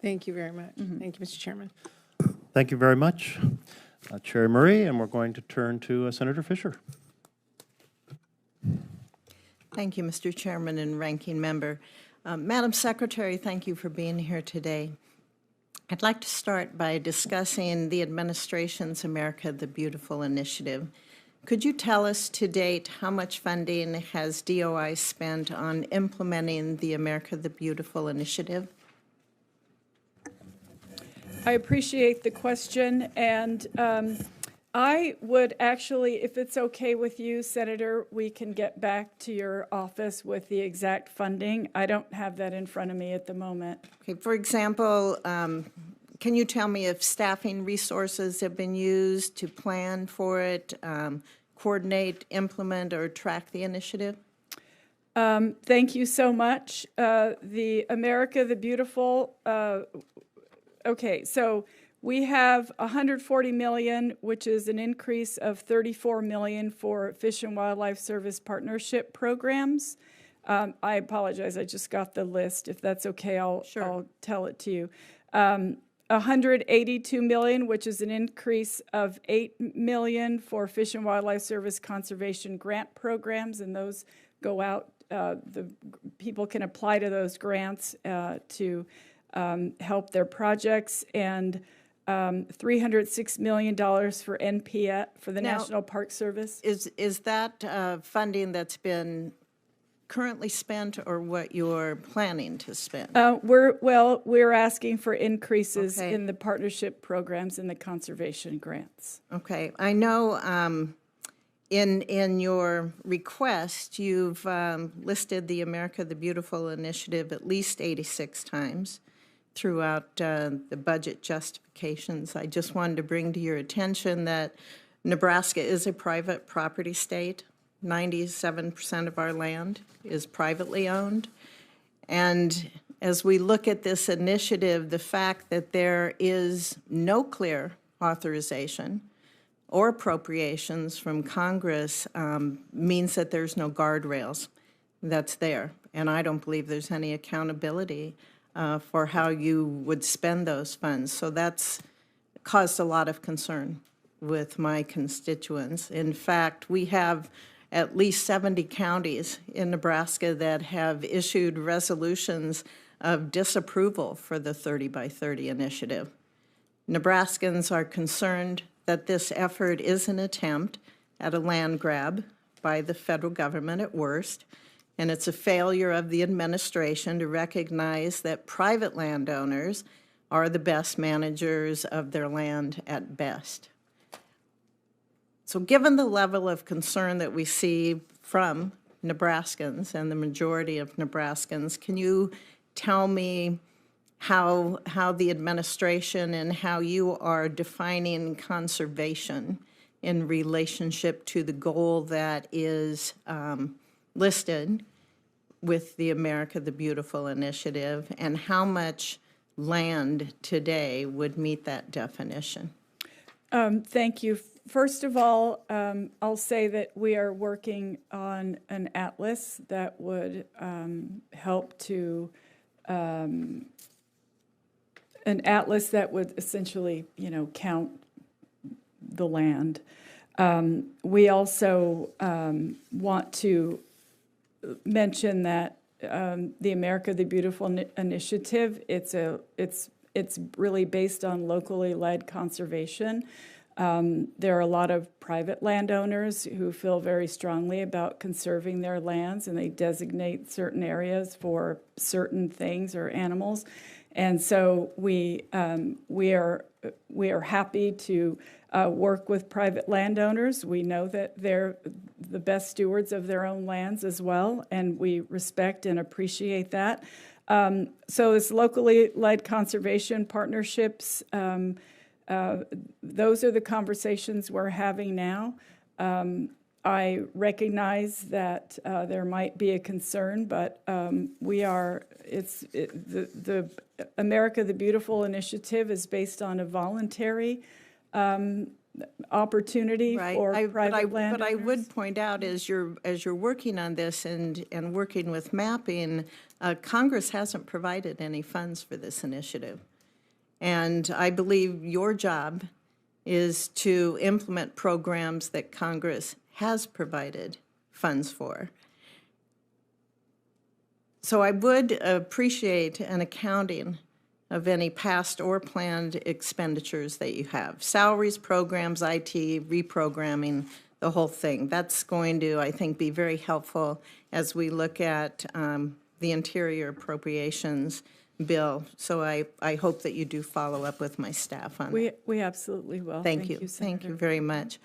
Thank you very much. Thank you, Mr. Chairman. Thank you very much, Chair Murray, and we're going to turn to Senator Fischer. Thank you, Mr. Chairman and Ranking Member. Madam Secretary, thank you for being here today. I'd like to start by discussing the administration's America the Beautiful initiative. Could you tell us to date how much funding has DOI spent on implementing the America the Beautiful initiative? I appreciate the question, and I would actually, if it's okay with you, Senator, we can get back to your office with the exact funding. I don't have that in front of me at the moment. Okay, for example, can you tell me if staffing resources have been used to plan for it, coordinate, implement, or track the initiative? Thank you so much. The America the Beautiful, okay, so we have $140 million, which is an increase of $34 million for Fish and Wildlife Service partnership programs. I apologize, I just got the list. If that's okay, I'll tell it to you. $182 million, which is an increase of $8 million for Fish and Wildlife Service conservation grant programs, and those go out. The people can apply to those grants to help their projects, and $306 million for NPS, for the National Park Service. Is that funding that's been currently spent, or what you're planning to spend? We're asking for increases Okay. in the partnership programs and the conservation grants. Okay, I know in your request, you've listed the America the Beautiful initiative at least 86 times throughout the budget justifications. I just wanted to bring to your attention that Nebraska is a private property state. 97% of our land is privately owned. And as we look at this initiative, the fact that there is no clear authorization or appropriations from Congress means that there's no guardrails that's there. And I don't believe there's any accountability for how you would spend those funds. So that's caused a lot of concern with my constituents. In fact, we have at least 70 counties in Nebraska that have issued resolutions of disapproval for the 30 by 30 initiative. Nebraskans are concerned that this effort is an attempt at a land grab by the federal government at worst, and it's a failure of the administration to recognize that private landowners are the best managers of their land at best. So given the level of concern that we see from Nebraskans and the majority of Nebraskans, can you tell me how the administration and how you are defining conservation in relationship to the goal that is listed with the America the Beautiful initiative, and how much land today would meet that definition? Thank you. First of all, I'll say that we are working on an atlas that would help to, an atlas that would essentially, count the land. We also want to mention that the America the Beautiful initiative, it's really based on locally led conservation. There are a lot of private landowners who feel very strongly about conserving their lands, and they designate certain areas for certain things or animals. And so we are happy to work with private landowners. We know that they're the best stewards of their own lands as well, and we respect and appreciate that. So it's locally led conservation partnerships. Those are the conversations we're having now. I recognize that there might be a concern, but the America the Beautiful initiative is based on a voluntary opportunity for private landowners. But I would point out, as you're working on this and working with mapping, Congress hasn't provided any funds for this initiative. And I believe your job is to implement programs that Congress has provided funds for. So I would appreciate an accounting of any past or planned expenditures that you have. Salaries, programs, IT, reprogramming, the whole thing. That's going to, I think, be very helpful as we look at the Interior Appropriations bill. So I hope that you do follow up with my staff on that. We absolutely will. Thank you. Thank Senator. you very much.